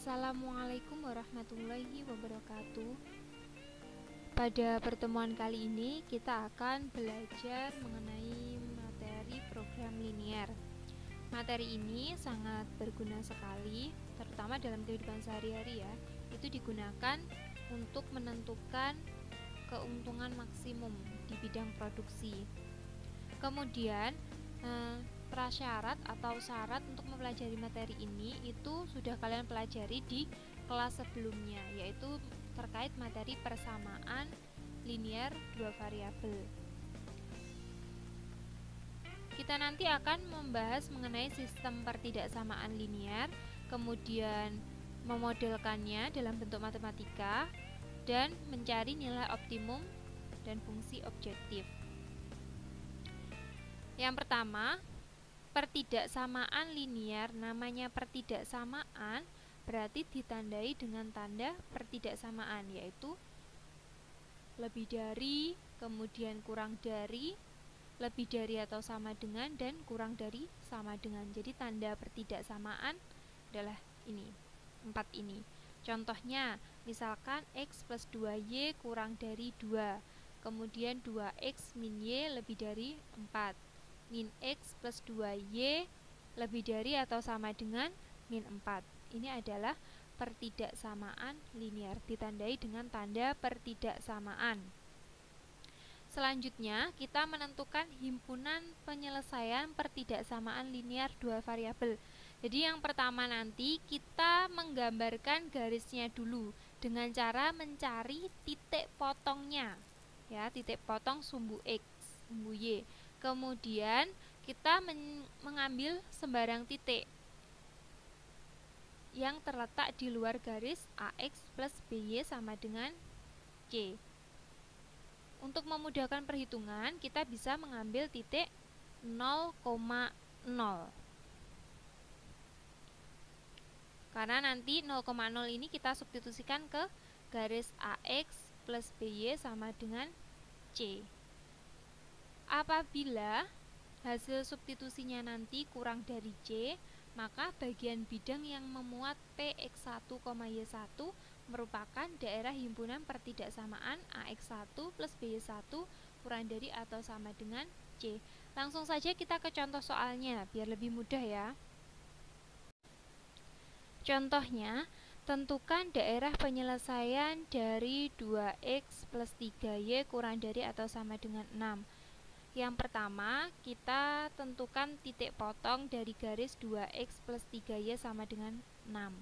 Assalamualaikum warahmatullahi wabarakatuh. Pada pertemuan kali ini kita akan belajar mengenai materi program linear. Materi ini sangat berguna sekali, terutama dalam kehidupan sehari-hari ya. Itu digunakan untuk menentukan keuntungan maksimum di bidang produksi. Kemudian prasyarat atau syarat untuk mempelajari materi ini itu sudah kalian pelajari di kelas sebelumnya, yaitu terkait materi persamaan linear dua variabel. Kita nanti akan membahas mengenai sistem pertidaksamaan linear, kemudian memodelkannya dalam bentuk matematika, dan mencari nilai optimum dan fungsi objektif. Yang pertama, pertidaksamaan linear. Namanya pertidaksamaan berarti ditandai dengan tanda pertidaksamaan, yaitu lebih dari, kemudian kurang dari, lebih dari atau sama dengan, dan kurang dari sama dengan. Jadi tanda pertidaksamaan adalah ini, 4 ini. Contohnya, misalkan x plus 2y kurang dari 2, kemudian 2x min y lebih dari 4, min x plus 2y lebih dari atau sama dengan min 4. Ini adalah pertidaksamaan linear, ditandai dengan tanda pertidaksamaan. Selanjutnya, kita menentukan himpunan penyelesaian pertidaksamaan linear dua variabel. Jadi yang pertama nanti kita menggambarkan garisnya dulu dengan cara mencari titik potongnya, ya, titik potong sumbu x, sumbu y. Kemudian kita mengambil sembarang titik yang terletak di luar garis AX plus BY sama dengan C. Untuk memudahkan perhitungan, kita bisa mengambil titik 0,0. Karena nanti 0,0 ini kita substitusikan ke garis AX plus BY sama dengan C. Apabila hasil substitusinya nanti kurang dari C, maka bagian bidang yang memuat PX1, Y1 merupakan daerah himpunan pertidaksamaan AX1 plus BY1 kurang dari atau sama dengan C. Langsung saja kita ke contoh soalnya, biar lebih mudah ya. Contohnya, tentukan daerah penyelesaian dari 2x plus 3y kurang dari atau sama dengan 6. Yang pertama, kita tentukan titik potong dari garis 2x plus 3y sama dengan 6.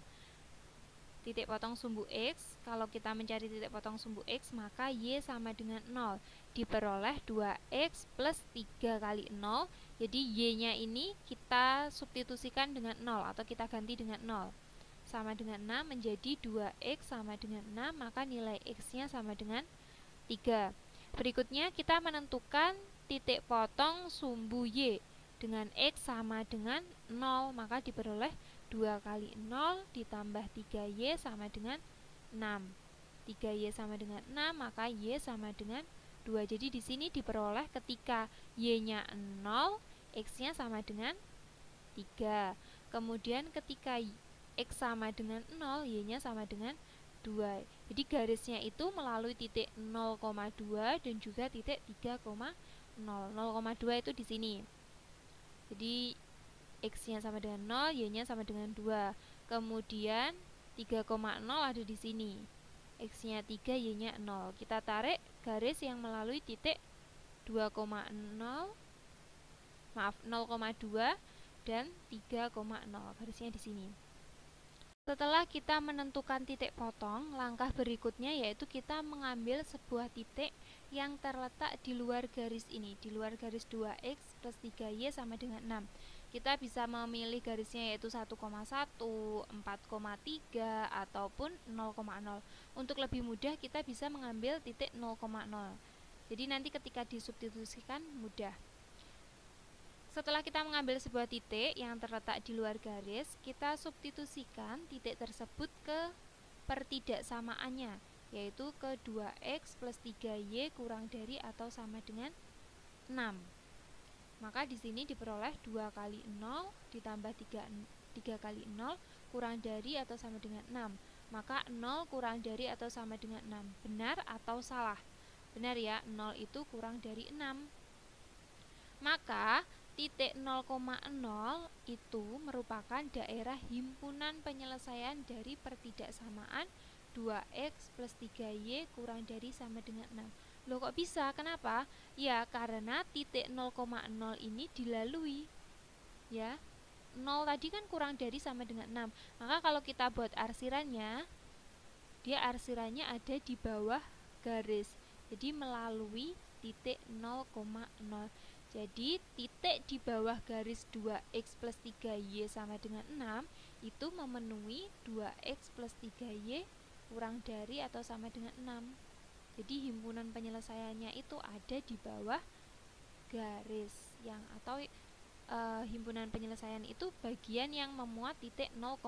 Titik potong sumbu x, kalau kita mencari titik potong sumbu x, maka y sama dengan 0. Diperoleh 2x plus 3 kali 0. Jadi y-nya ini kita substitusikan dengan 0 atau kita ganti dengan 0. Sama dengan 6 menjadi 2x sama dengan 6, maka nilai x-nya sama dengan 3. Berikutnya kita menentukan titik potong sumbu y dengan x sama dengan 0, maka diperoleh 2 kali 0 ditambah 3y sama dengan 6. 3y sama dengan 6, maka y sama dengan 2. Jadi di sini diperoleh ketika y-nya 0, x-nya sama dengan 3. Kemudian ketika x sama dengan 0, y-nya sama dengan 2. Jadi garisnya itu melalui titik 0,2 dan juga titik 3,0. 0,2 itu di sini. Jadi x-nya sama dengan 0, y-nya sama dengan 2. Kemudian 3,0 ada di sini. X-nya 3, y-nya 0. Kita tarik garis yang melalui titik 2,0, maaf 0,2 dan 3,0. Garisnya di sini. Setelah kita menentukan titik potong, langkah berikutnya yaitu kita mengambil sebuah titik yang terletak di luar garis ini, di luar garis 2x plus 3y sama dengan 6. Kita bisa memilih garisnya yaitu 1,1, 4,3, ataupun 0,0. Untuk lebih mudah kita bisa mengambil titik 0,0. Jadi nanti ketika disubstitusikan mudah. Setelah kita mengambil sebuah titik yang terletak di luar garis, kita substitusikan titik tersebut ke pertidaksamaannya, yaitu ke 2x plus 3y kurang dari atau sama dengan 6. Maka di sini diperoleh 2 kali 0 ditambah 3 kali 0 kurang dari atau sama dengan 6. Maka 0 kurang dari atau sama dengan 6. Benar atau salah? Benar ya, 0 itu kurang dari 6. Maka titik 0,0 itu merupakan daerah himpunan penyelesaian dari pertidaksamaan 2x plus 3y kurang dari sama dengan 6. Loh kok bisa? Kenapa? Ya karena titik 0,0 ini dilalui. Ya, 0 tadi kan kurang dari sama dengan 6. Maka kalau kita buat arsirannya, dia arsirannya ada di bawah garis. Jadi melalui titik 0,0. Jadi titik di bawah garis 2x plus 3y sama dengan 6 itu memenuhi 2x plus 3y kurang dari atau sama dengan 6. Jadi himpunan penyelesaiannya itu ada di bawah garis yang atau himpunan penyelesaian itu bagian yang memuat titik 0,0.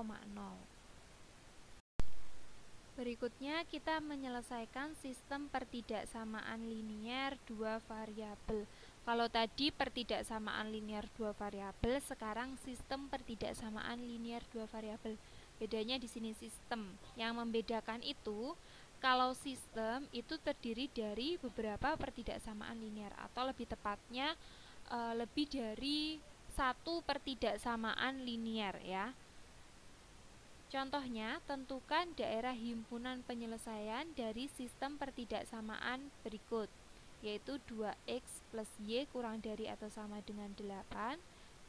Berikutnya kita menyelesaikan sistem pertidaksamaan linier dua variabel. Kalau tadi pertidaksamaan linier dua variabel, sekarang sistem pertidaksamaan linier dua variabel. Bedanya di sini sistem. Yang membedakan itu kalau sistem itu terdiri dari beberapa pertidaksamaan linier atau lebih tepatnya lebih dari satu pertidaksamaan linier ya. Contohnya, tentukan daerah himpunan penyelesaian dari sistem pertidaksamaan berikut, yaitu 2x plus y kurang dari atau sama dengan 8,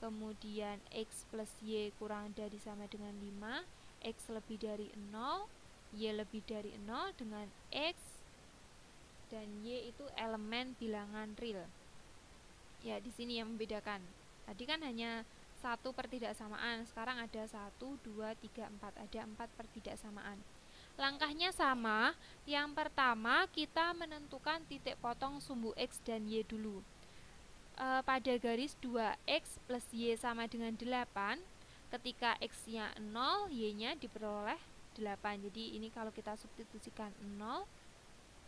kemudian x plus y kurang dari sama dengan 5, x lebih dari 0, y lebih dari 0 dengan x dan y itu elemen bilangan real. Ya, di sini yang membedakan. Tadi kan hanya satu pertidaksamaan, sekarang ada 1, 2, 3, 4, ada 4 pertidaksamaan. Langkahnya sama. Yang pertama kita menentukan titik potong sumbu x dan y dulu. Pada garis 2x plus y sama dengan 8, ketika x nya 0, y nya diperoleh 8. Jadi ini kalau kita substitusikan 0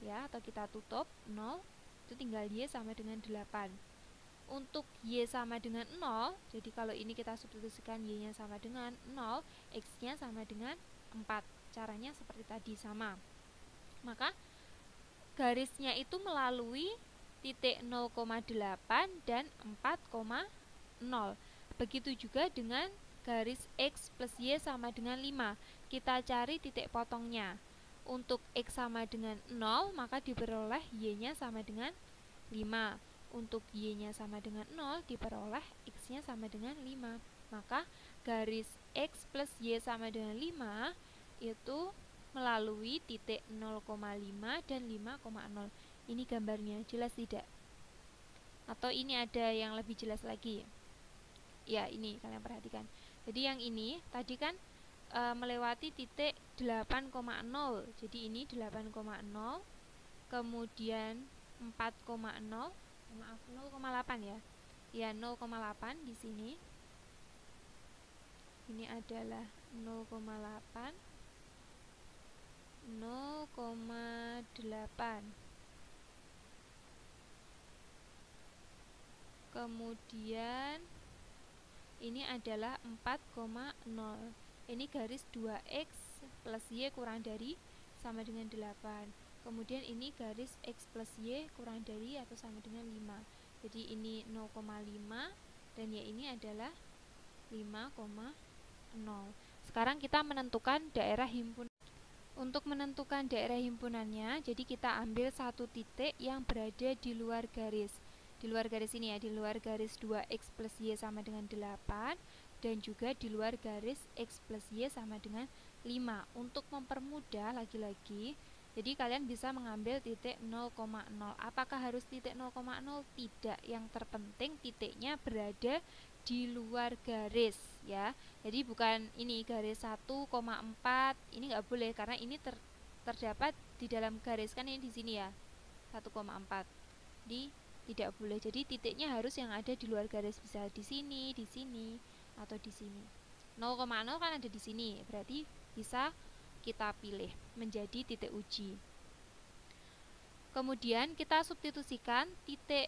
ya, atau kita tutup 0, itu tinggal y sama dengan 8. Untuk y sama dengan 0, jadi kalau ini kita substitusikan y nya sama dengan 0, x nya sama dengan 4. Caranya seperti tadi, sama. Maka garisnya itu melalui titik 0,8 dan 4,0. Begitu juga dengan garis x plus y sama dengan 5. Kita cari titik potongnya. Untuk x sama dengan 0, maka diperoleh y nya sama dengan 5. Untuk y nya sama dengan 0, diperoleh x nya sama dengan 5. Maka garis x plus y sama dengan 5 itu melalui titik 0,5 dan 5,0. Ini gambarnya, jelas tidak? Atau ini ada yang lebih jelas lagi? Ya, ini kalian perhatikan. Jadi yang ini tadi kan melewati titik 8,0. Jadi ini 8,0, kemudian 4,0, maaf 0,8 ya. Ya, 0,8 di sini. Ini adalah 0,8, 0,8. Kemudian ini adalah 4,0. Ini garis 2x plus y kurang dari sama dengan 8. Kemudian ini garis x plus y kurang dari atau sama dengan 5. Jadi ini 0,5 dan y ini adalah 5,0. Sekarang kita menentukan daerah himpunan. Untuk menentukan daerah himpunannya, jadi kita ambil satu titik yang berada di luar garis. Di luar garis ini ya, di luar garis 2x plus y sama dengan 8 dan juga di luar garis x plus y sama dengan 5. Untuk mempermudah lagi-lagi, jadi kalian bisa mengambil titik 0,0. Apakah harus titik 0,0? Tidak. Yang terpenting titiknya berada di luar garis ya. Jadi bukan ini garis 1,4, ini nggak boleh karena ini terdapat di dalam garis, kan ini di sini ya 1,4. Tidak boleh. Jadi titiknya harus yang ada di luar garis, bisa di sini atau di sini. 0,0 kan ada di sini, berarti bisa kita pilih menjadi titik uji. Kemudian kita substitusikan titik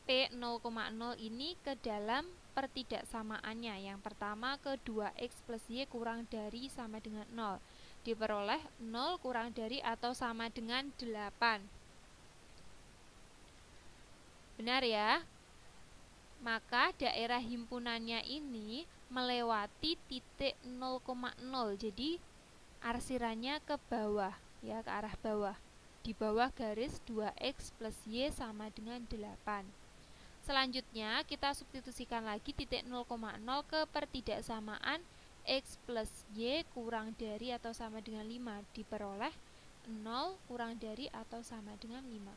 P 0,0 ini ke dalam pertidaksamaannya. Yang pertama ke 2x plus y kurang dari sama dengan 0. Diperoleh 0 kurang dari atau sama dengan 8. Benar ya? Maka daerah himpunannya ini melewati titik 0,0. Jadi arsirannya ke bawah, ya, ke arah bawah. Di bawah garis 2x plus y sama dengan 8. Selanjutnya kita substitusikan lagi titik 0,0 ke pertidaksamaan x plus y kurang dari atau sama dengan 5. Diperoleh 0 kurang dari atau sama dengan 5.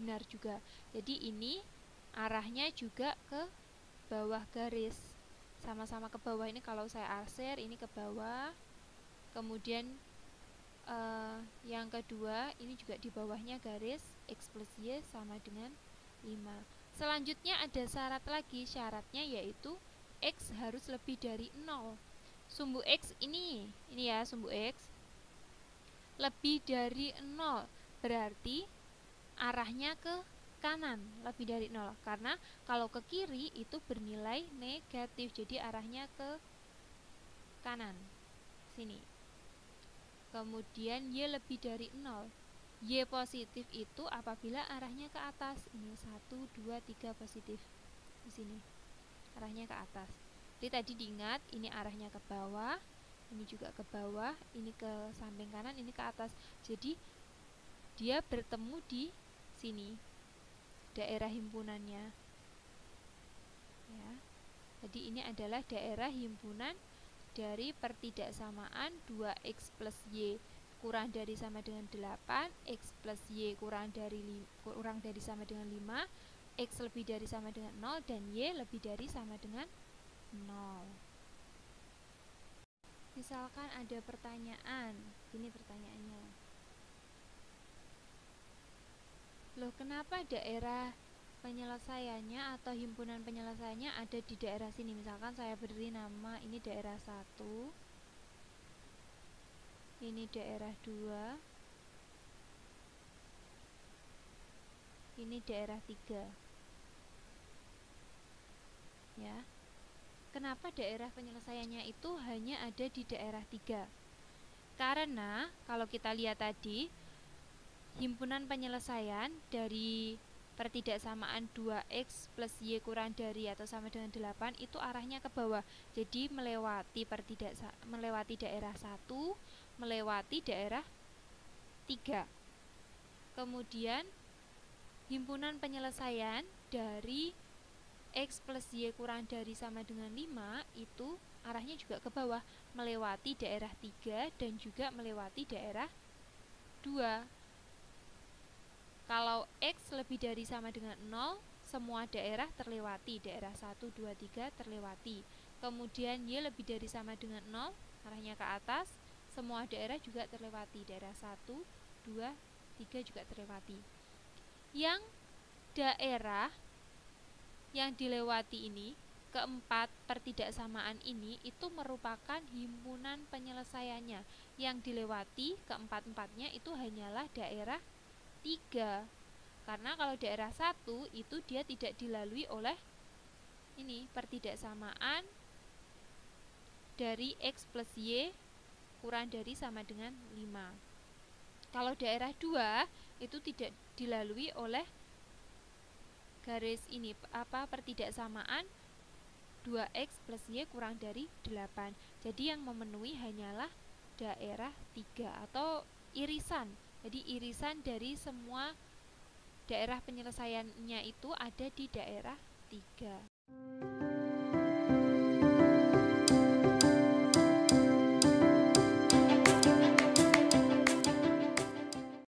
Benar juga. Jadi ini arahnya juga ke bawah garis. Sama-sama ke bawah, ini kalau saya arsir ini ke bawah. Kemudian yang kedua ini juga di bawahnya garis x plus y sama dengan 5. Selanjutnya ada syarat lagi, syaratnya yaitu x harus lebih dari 0. Sumbu x ini ya, sumbu x lebih dari 0, berarti arahnya ke kanan, lebih dari 0. Karena kalau ke kiri itu bernilai negatif, jadi arahnya ke kanan, sini. Kemudian y lebih dari 0. Y positif itu apabila arahnya ke atas. Ini 1, 2, 3 positif. Di sini arahnya ke atas. Jadi tadi diingat, ini arahnya ke bawah, ini juga ke bawah, ini ke samping kanan, ini ke atas. Jadi dia bertemu di sini, daerah himpunannya. Ya. Jadi ini adalah daerah himpunan dari pertidaksamaan 2x plus y kurang dari sama dengan 8, x plus y kurang dari sama dengan 5, x lebih dari sama dengan 0, dan y lebih dari sama dengan 0. Misalkan ada pertanyaan, ini pertanyaannya. Loh, kenapa daerah penyelesaiannya atau himpunan penyelesaiannya ada di daerah sini? Misalkan saya beri nama ini daerah 1, ini daerah 2, ini daerah 3. Ya. Kenapa daerah penyelesaiannya itu hanya ada di daerah 3? Karena kalau kita lihat tadi, himpunan penyelesaian dari pertidaksamaan 2x plus y kurang dari atau sama dengan 8 itu arahnya ke bawah. Jadi melewati daerah 1, melewati daerah 3. Kemudian himpunan penyelesaian dari x plus y kurang dari sama dengan 5 itu arahnya juga ke bawah, melewati daerah 3 dan juga melewati daerah 2. Kalau x lebih dari sama dengan 0, semua daerah terlewati, daerah 1, 2, 3 terlewati. Kemudian y lebih dari sama dengan 0, arahnya ke atas, semua daerah juga terlewati, daerah 1, 2, 3 juga terlewati. Yang daerah yang dilewati ini, keempat pertidaksamaan ini, itu merupakan himpunan penyelesaiannya. Yang dilewati keempat-empatnya itu hanyalah daerah 3. Karena kalau daerah 1 itu dia tidak dilalui oleh ini pertidaksamaan dari x plus y kurang dari sama dengan 5. Kalau daerah 2 itu tidak dilalui oleh garis ini, pertidaksamaan 2x plus y kurang dari 8. Jadi yang memenuhi hanyalah daerah 3 atau irisan. Jadi irisan dari semua daerah penyelesaiannya itu ada di daerah 3.